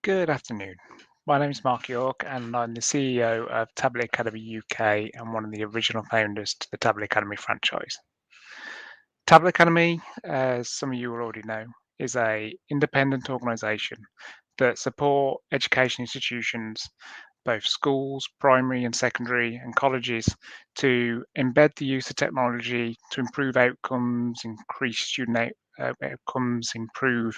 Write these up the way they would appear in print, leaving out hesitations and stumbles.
Good afternoon. My name is Mark York, and I'm the CEO of Tablet Academy UK and one of the original founders to the Tablet Academy franchise. Tablet Academy, as some of you will already know, is a independent organisation that support education institutions, both schools, primary and secondary, and colleges, to embed the use of technology to improve outcomes, increase student outcomes, improve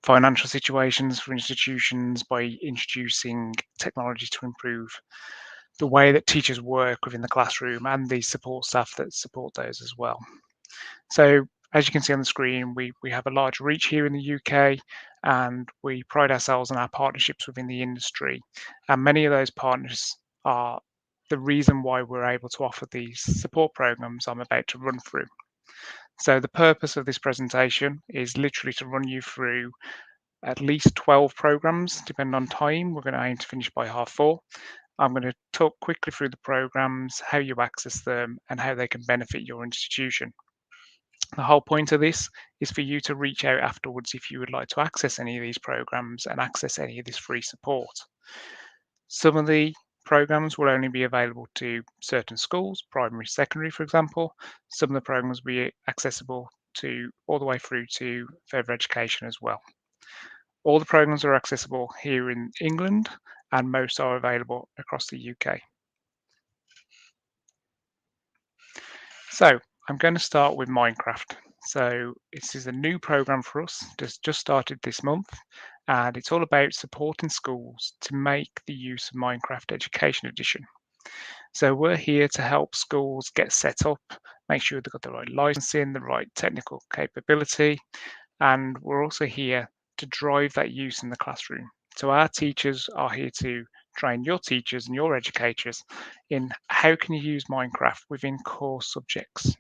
financial situations for institutions by introducing technology to improve the way that teachers work within the classroom and the support staff that support those as well. So as you can see on the screen, we have a large reach here in the UK, and we pride ourselves on our partnerships within the industry. And many of those partners are the reason why we're able to offer these support programs I'm about to run through. So the purpose of this presentation is literally to run you through at least 12 programs, depending on time. We're going to aim to finish by 4:30. I'm going to talk quickly through the programs, how you access them, and how they can benefit your institution. The whole point of this is for you to reach out afterwards if you would like to access any of these programs and access any of this free support. Some of the programs will only be available to certain schools, primary, secondary, for example. Some of the programs will be accessible to all the way through to further education as well. All the programs are accessible here in England, and most are available across the UK. So I'm going to start with Minecraft. So this is a new program for us, just started this month, and it's all about supporting schools to make the use of Minecraft Education Edition. So we're here to help schools get set up, make sure they've got the right licensing, the right technical capability, and we're also here to drive that use in the classroom. So our teachers are here to train your teachers and your educators in how can you use Minecraft within core subjects.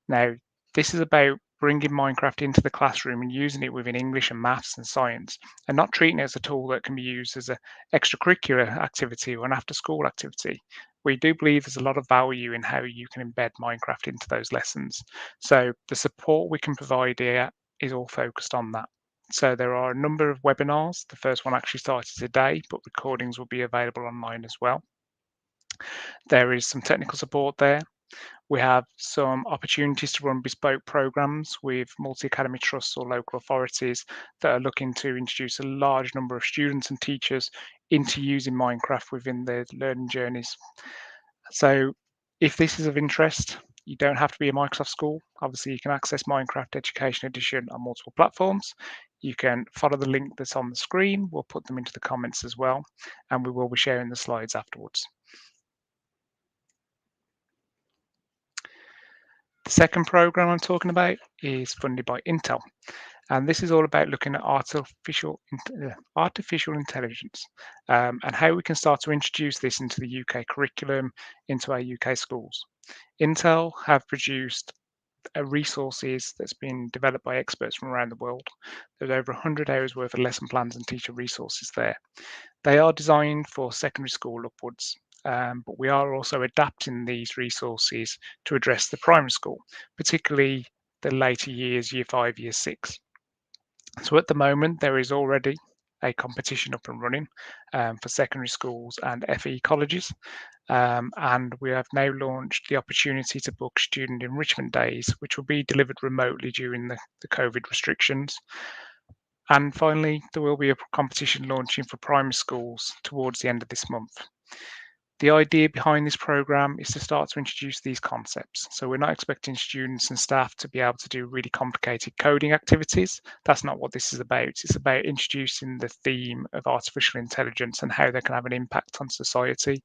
Now, this is about bringing Minecraft into the classroom and using it within English and maths and science, and not treating it as a tool that can be used as an extracurricular activity or an after-school activity. We do believe there's a lot of value in how you can embed Minecraft into those lessons. So the support we can provide here is all focused on that. So there are a number of webinars. The first one actually started today, but recordings will be available online as well. There is some technical support there. We have some opportunities to run bespoke programs with multi-academy trusts or local authorities that are looking to introduce a large number of students and teachers into using Minecraft within their learning journeys. So if this is of interest, you don't have to be a Microsoft school. Obviously, you can access Minecraft Education Edition on multiple platforms. You can follow the link that's on the screen. We'll put them into the comments as well, and we will be sharing the slides afterwards. The second program I'm talking about is funded by Intel, and this is all about looking at artificial intelligence and how we can start to introduce this into the UK curriculum, into our UK schools. Intel have produced resources that's been developed by experts from around the world. There's over 100 hours worth of lesson plans and teacher resources there. They are designed for secondary school upwards, but we are also adapting these resources to address the primary school, particularly the later years, year 5, year 6. So at the moment, there is already a competition up and running for secondary schools and FE colleges. And we have now launched the opportunity to book student enrichment days, which will be delivered remotely during the COVID restrictions. And finally, there will be a competition launching for primary schools towards the end of this month. The idea behind this program is to start to introduce these concepts. So we're not expecting students and staff to be able to do really complicated coding activities. That's not what this is about. It's about introducing the theme of artificial intelligence and how they can have an impact on society.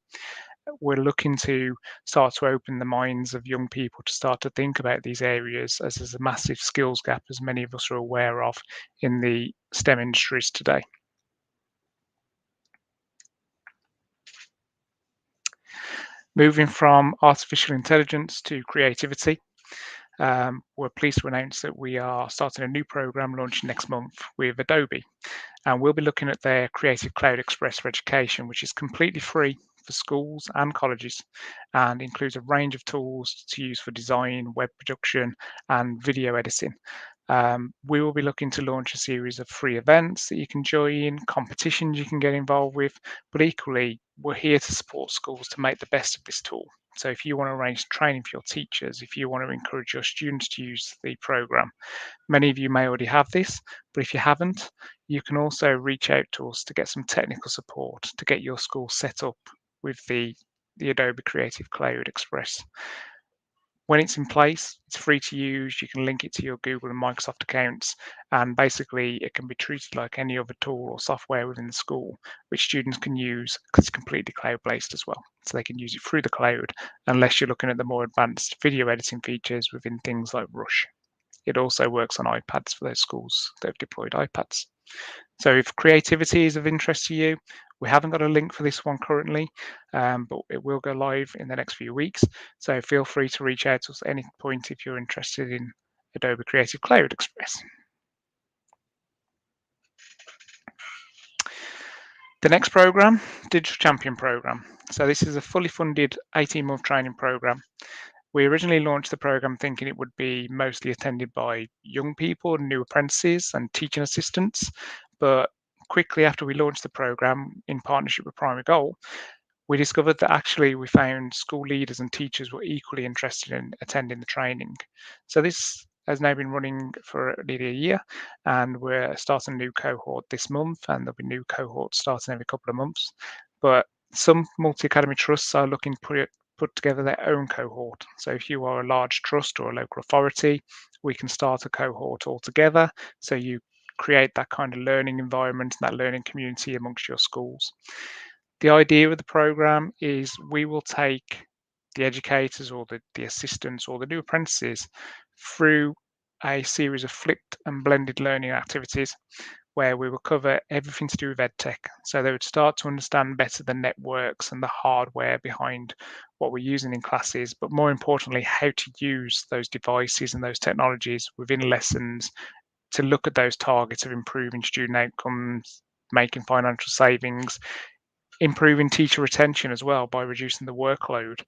We're looking to start to open the minds of young people to start to think about these areas, as there's a massive skills gap, as many of us are aware of, in the STEM industries today. Moving from artificial intelligence to creativity, we're pleased to announce that we are starting a new program launching next month with Adobe. And we'll be looking at their Creative Cloud Express for Education, which is completely free for schools and colleges and includes a range of tools to use for design, web production, and video editing. We will be looking to launch a series of free events that you can join, competitions you can get involved with, but equally, we're here to support schools to make the best of this tool. So if you want to arrange training for your teachers, if you want to encourage your students to use the program, many of you may already have this, but if you haven't, you can also reach out to us to get some technical support to get your school set up with the Adobe Creative Cloud Express. When it's in place, it's free to use. You can link it to your Google and Microsoft accounts, and basically it can be treated like any other tool or software within the school, which students can use because it's completely cloud-based as well. So they can use it through the cloud, unless you're looking at the more advanced video editing features within things like Rush. It also works on iPads for those schools that have deployed iPads. So if creativity is of interest to you, we haven't got a link for this one currently, but it will go live in the next few weeks. So feel free to reach out to us at any point if you're interested in Adobe Creative Cloud Express. The next program, Digital Champion Program. So this is a fully funded 18-month training program. We originally launched the program thinking it would be mostly attended by young people, new apprentices, and teaching assistants. But quickly after we launched the program in partnership with Primary Goal, we discovered that actually we found school leaders and teachers were equally interested in attending the training. So this has now been running for nearly a year, and we're starting a new cohort this month, and there'll be new cohorts starting every couple of months. But some multi-academy trusts are looking to put together their own cohort. So if you are a large trust or a local authority, we can start a cohort altogether. So you create that kind of learning environment and that learning community amongst your schools. The idea of the program is we will take the educators or the assistants or the new apprentices through a series of flipped and blended learning activities where we will cover everything to do with EdTech. So they would start to understand better the networks and the hardware behind what we're using in classes, but more importantly, how to use those devices and those technologies within lessons to look at those targets of improving student outcomes, making financial savings, improving teacher retention as well by reducing the workload,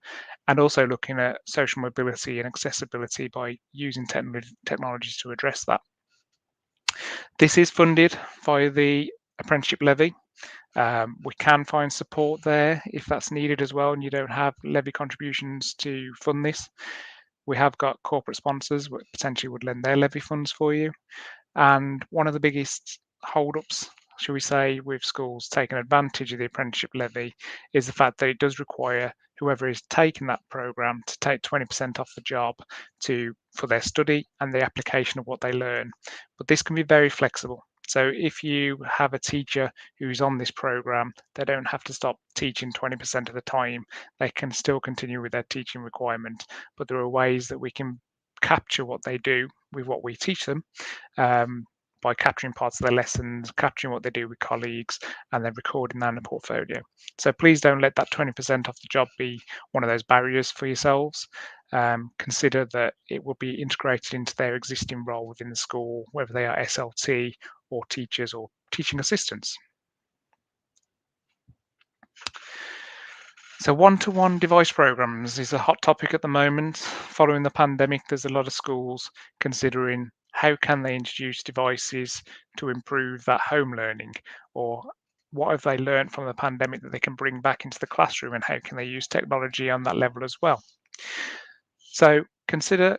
and also looking at social mobility and accessibility by using technologies to address that. This is funded via the apprenticeship levy. We can find support there if that's needed as well, and you don't have levy contributions to fund this. We have got corporate sponsors which potentially would lend their levy funds for you. And one of the biggest holdups, shall we say, with schools taking advantage of the apprenticeship levy is the fact that it does require whoever is taking that program to take 20% off the job for their study and the application of what they learn. But this can be very flexible. So if you have a teacher who's on this program, they don't have to stop teaching 20% of the time. They can still continue with their teaching requirement. But there are ways that we can capture what they do with what we teach them, by capturing parts of their lessons, capturing what they do with colleagues, and then recording that in a portfolio. So please don't let that 20% off the job be one of those barriers for yourselves. Consider that it will be integrated into their existing role within the school, whether they are SLT or teachers or teaching assistants. So one-to-one device programs is a hot topic at the moment. Following the pandemic, there's a lot of schools considering how can they introduce devices to improve that home learning, or what have they learned from the pandemic that they can bring back into the classroom, and how can they use technology on that level as well. So consider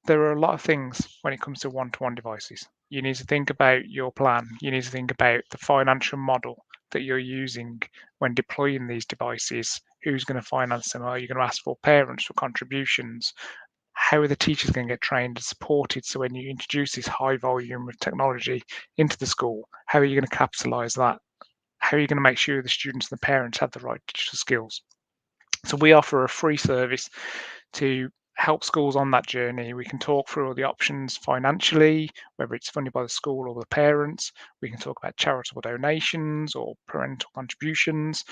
there are a lot of things when it comes to one-to-one devices. You need to think about your plan. You need to think about the financial model that you're using when deploying these devices. Who's going to finance them? Are you going to ask for parents for contributions? How are the teachers going to get trained and supported? So when you introduce this high volume of technology into the school, how are you going to capitalize that? How are you going to make sure the students and the parents have the right digital skills? So we offer a free service to help schools on that journey. We can talk through all the options financially, whether it's funded by the school or the parents. We can talk about charitable donations or parental contributions.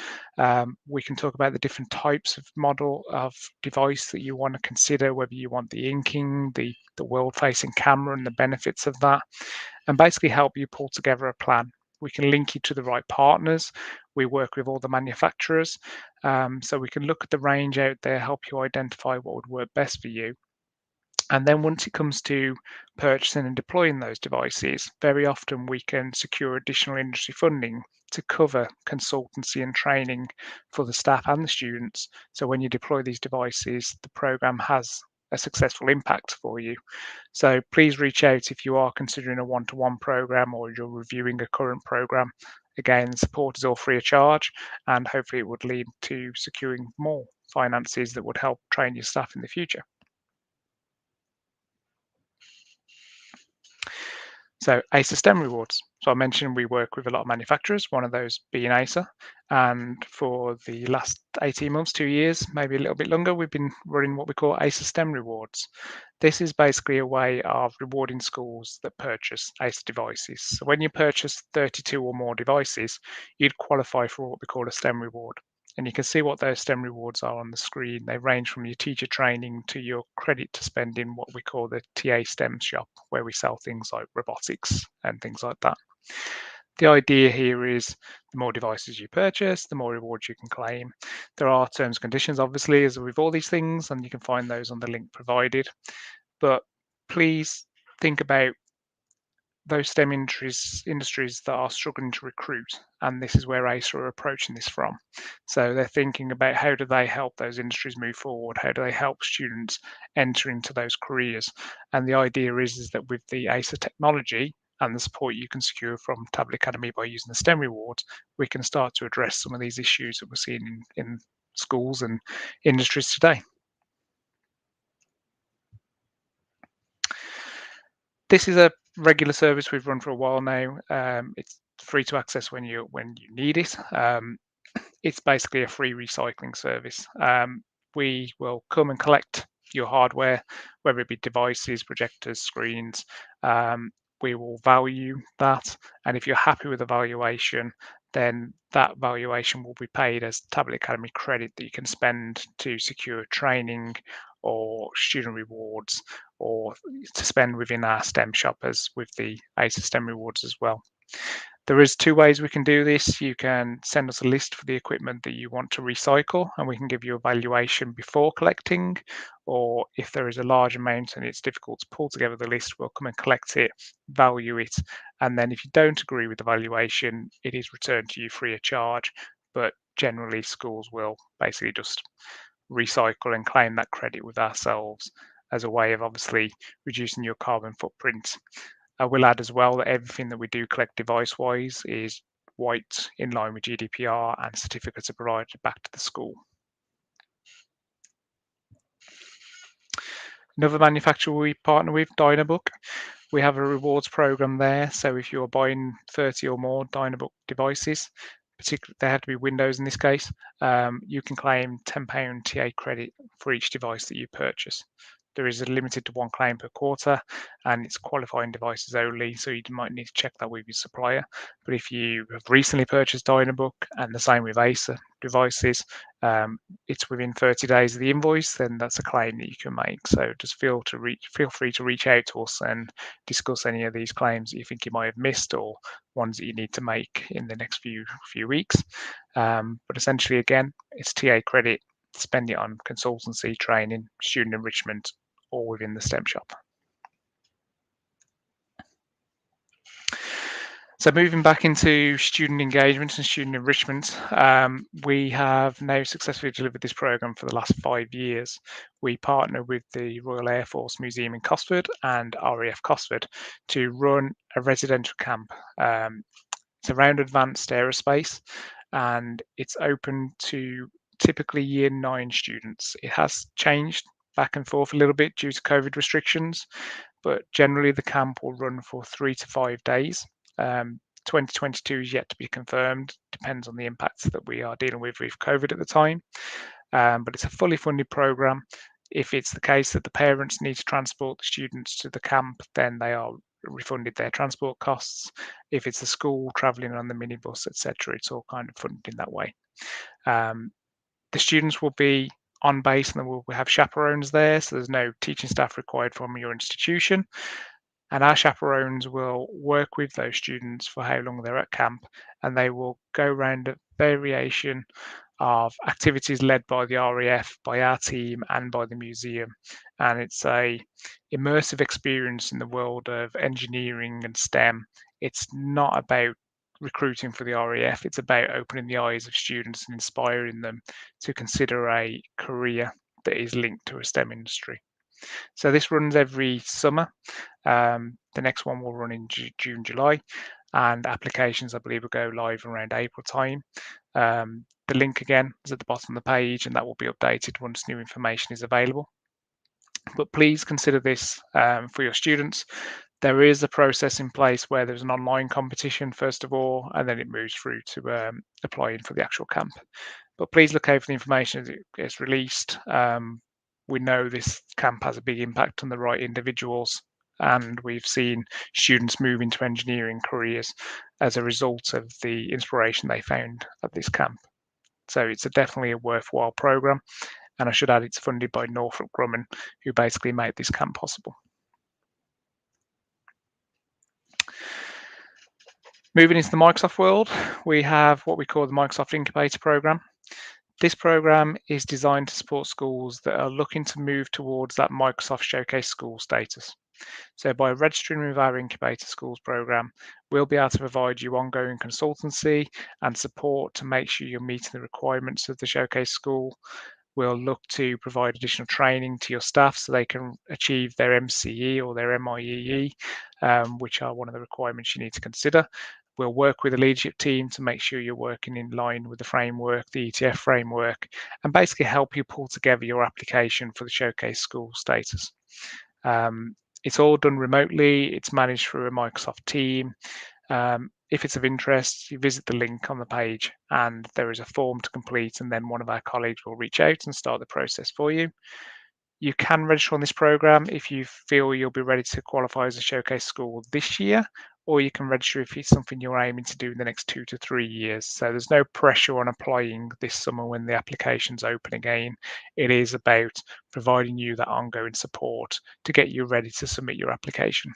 We can talk about the different types of model of device that you want to consider, whether you want the inking, the world-facing camera and the benefits of that, and basically help you pull together a plan. We can link you to the right partners. We work with all the manufacturers, so we can look at the range out there, help you identify what would work best for you. And then once it comes to purchasing and deploying those devices, very often we can secure additional industry funding to cover consultancy and training for the staff and the students. So when you deploy these devices, the program has a successful impact for you. So please reach out if you are considering a one-to-one program or you're reviewing a current program. Again, support is all free of charge, and hopefully it would lead to securing more finances that would help train your staff in the future. So ACER STEM rewards. So I mentioned we work with a lot of manufacturers, one of those being ACER. And for the last 18 months, 2 years, maybe a little bit longer, we've been running what we call ACER STEM rewards. This is basically a way of rewarding schools that purchase ACER devices. So when you purchase 32 or more devices, you'd qualify for what we call a STEM reward. And you can see what those STEM rewards are on the screen. They range from your teacher training to your credit to spend in what we call the TA STEM shop, where we sell things like robotics and things like that. The idea here is the more devices you purchase, the more rewards you can claim. There are terms and conditions, obviously, as with all these things, and you can find those on the link provided. But please think about those STEM industries that are struggling to recruit, and this is where ACER are approaching this from. So they're thinking about how do they help those industries move forward? How do they help students enter into those careers? And the idea is that with the ACER technology and the support you can secure from Tablet Academy by using the STEM rewards, we can start to address some of these issues that we're seeing in schools and industries today. This is a regular service we've run for a while now. It's free to access when you need it. It's basically a free recycling service. We will come and collect your hardware, whether it be devices, projectors, screens. We will value that, and if you're happy with the valuation, then that valuation will be paid as Tablet Academy credit that you can spend to secure training or student rewards, or to spend within our STEM shop as with the ACER STEM rewards as well. There is two ways we can do this. You can send us a list for the equipment that you want to recycle, and we can give you a valuation before collecting. Or if there is a large amount and it's difficult to pull together the list, we'll come and collect it, value it, and then if you don't agree with the valuation, it is returned to you free of charge. But generally, schools will basically just recycle and claim that credit with ourselves as a way of obviously reducing your carbon footprint. I will add as well that everything that we do collect device-wise is white in line with GDPR, and certificates are provided back to the school. Another manufacturer we partner with, Dynabook, we have a rewards program there. So if you're buying 30 or more Dynabook devices, particularly they have to be Windows in this case, you can claim £10 TA credit for each device that you purchase. There is a limited to one claim per quarter, and it's qualifying devices only, so you might need to check that with your supplier. But if you have recently purchased Dynabook, and the same with ACER devices, it's within 30 days of the invoice, then that's a claim that you can make. So just feel free to reach out to us and discuss any of these claims that you think you might have missed, or ones that you need to make in the next few weeks. But essentially, again, it's TA credit. Spend it on consultancy, training, student enrichment, all within the STEM shop. So moving back into student engagement and student enrichment, we have now successfully delivered this program for the last 5 years. We partner with the Royal Air Force Museum in Cosford and RAF Cosford to run a residential camp. It's around advanced aerospace, and it's open to typically year 9 students. It has changed back and forth a little bit due to COVID restrictions, but generally the camp will run for 3 to 5 days. 2022 is yet to be confirmed, depends on the impacts that we are dealing with COVID at the time, but it's a fully funded program. If it's the case that the parents need to transport the students to the camp, then they are refunded their transport costs. If it's the school travelling on the minibus, etc., it's all kind of funded in that way. The students will be on base, and we'll have chaperones there, so there's no teaching staff required from your institution. And our chaperones will work with those students for how long they're at camp, and they will go around a variation of activities led by the RAF, by our team, and by the museum. And it's a immersive experience in the world of engineering and STEM. It's not about recruiting for the RAF, it's about opening the eyes of students and inspiring them to consider a career that is linked to a STEM industry. So this runs every summer. The next one will run in June, July, and applications, I believe, will go live around April time. The link again is at the bottom of the page, and that will be updated once new information is available. But please consider this for your students. There is a process in place where there's an online competition first of all, and then it moves through to applying for the actual camp. But please look out for the information as it gets released. We know this camp has a big impact on the right individuals, and we've seen students move into engineering careers as a result of the inspiration they found at this camp. So it's definitely a worthwhile program, and I should add it's funded by Northrop Grumman, who basically made this camp possible. Moving into the Microsoft world, we have what we call the Microsoft Incubator program. This program is designed to support schools that are looking to move towards that Microsoft Showcase School status. So by registering with our Incubator Schools program, we'll be able to provide you ongoing consultancy and support to make sure you're meeting the requirements of the Showcase School. We'll look to provide additional training to your staff so they can achieve their MCE or their MIEE, which are one of the requirements you need to consider. We'll work with the leadership team to make sure you're working in line with the framework, the ETF framework, and basically help you pull together your application for the Showcase School status. It's all done remotely. It's managed through a Microsoft team. If it's of interest, you visit the link on the page and there is a form to complete, and then one of our colleagues will reach out and start the process for you. You can register on this program if you feel you'll be ready to qualify as a Showcase School this year, or you can register if it's something you're aiming to do in the next 2 to 3 years. So there's no pressure on applying this summer when the application's open again. It is about providing you that ongoing support to get you ready to submit your application.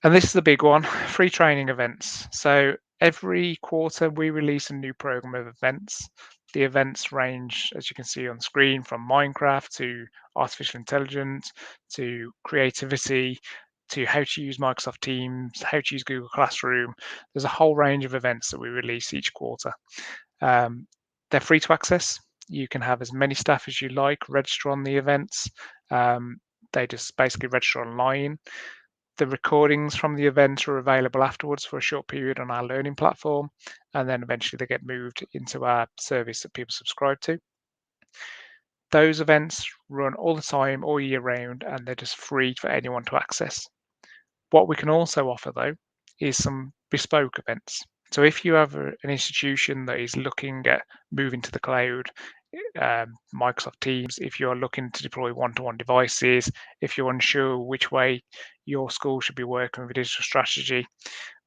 And this is the big one, free training events. So every quarter we release a new program of events. The events range, as you can see on screen, from Minecraft to artificial intelligence to creativity to how to use Microsoft Teams, how to use Google Classroom. There's a whole range of events that we release each quarter. They're free to access. You can have as many staff as you like register on the events. They just basically register online. The recordings from the event are available afterwards for a short period on our learning platform, and then eventually they get moved into our service that people subscribe to. Those events run all the time, all year round, and they're just free for anyone to access. What we can also offer, though, is some bespoke events. So if you have an institution that is looking at moving to the cloud, Microsoft Teams, if you're looking to deploy one-to-one devices, if you're unsure which way your school should be working with a digital strategy,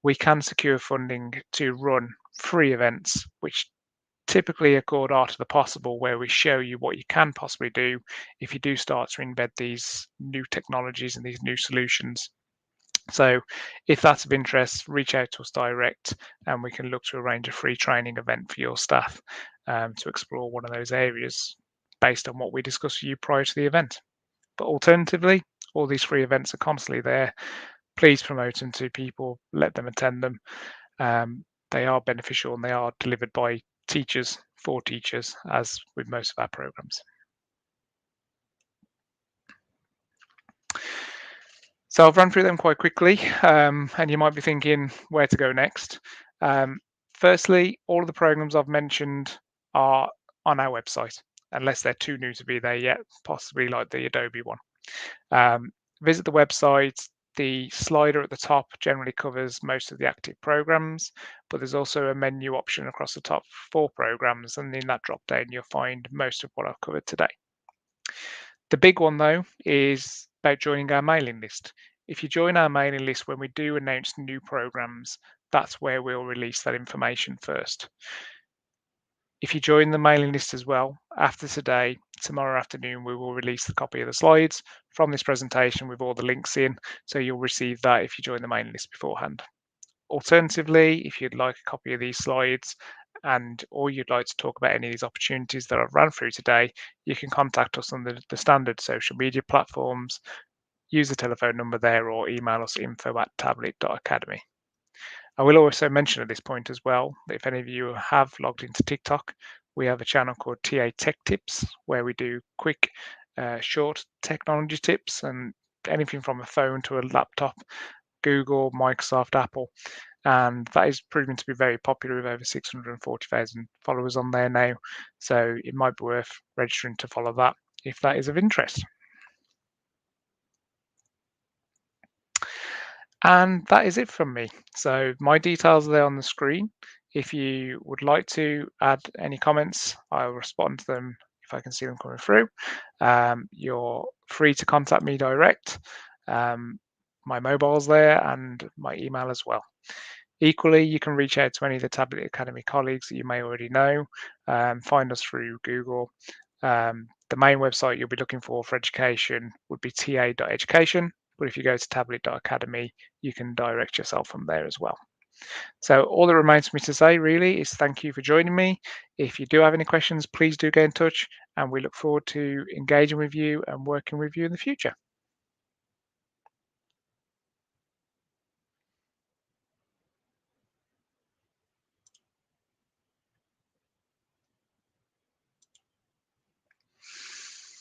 we can secure funding to run free events, which typically are called Art of the Possible, where we show you what you can possibly do if you do start to embed these new technologies and these new solutions. So if that's of interest, reach out to us direct and we can look to arrange a free training event for your staff to explore one of those areas based on what we discussed with you prior to the event. But alternatively, all these free events are constantly there. Please promote them to people, let them attend them. They are beneficial and they are delivered by teachers for teachers, as with most of our programs. So I've run through them quite quickly, and you might be thinking where to go next. Firstly, all of the programs I've mentioned are on our website, unless they're too new to be there yet, possibly like the Adobe one. Visit the website. The slider at the top generally covers most of the active programs, but there's also a menu option across the top 4 programs, and in that drop down you'll find most of what I've covered today. The big one, though, is about joining our mailing list. If you join our mailing list when we do announce new programs, that's where we'll release that information first. If you join the mailing list as well, after today, tomorrow afternoon, we will release the copy of the slides from this presentation with all the links in, so you'll receive that if you join the mailing list beforehand. Alternatively, if you'd like a copy of these slides or you'd like to talk about any of these opportunities that I've run through today, you can contact us on the standard social media platforms, use the telephone number there, or email us info@tablet.academy. I will also mention at this point as well that if any of you have logged into TikTok, we have a channel called TA Tech Tips where we do quick, short technology tips and anything from a phone to a laptop, Google, Microsoft, Apple. And that is proven to be very popular with over 640,000 followers on there now. So it might be worth registering to follow that if that is of interest. And that is it from me. So my details are there on the screen. If you would like to add any comments, I'll respond to them if I can see them coming through. You're free to contact me direct. My mobile's there and my email as well. Equally, you can reach out to any of the Tablet Academy colleagues that you may already know. Find us through Google. The main website you'll be looking for education would be ta.education, but if you go to tablet.academy, you can direct yourself from there as well. So all that remains for me to say really is thank you for joining me. If you do have any questions, please do get in touch, and we look forward to engaging with you and working with you in the future.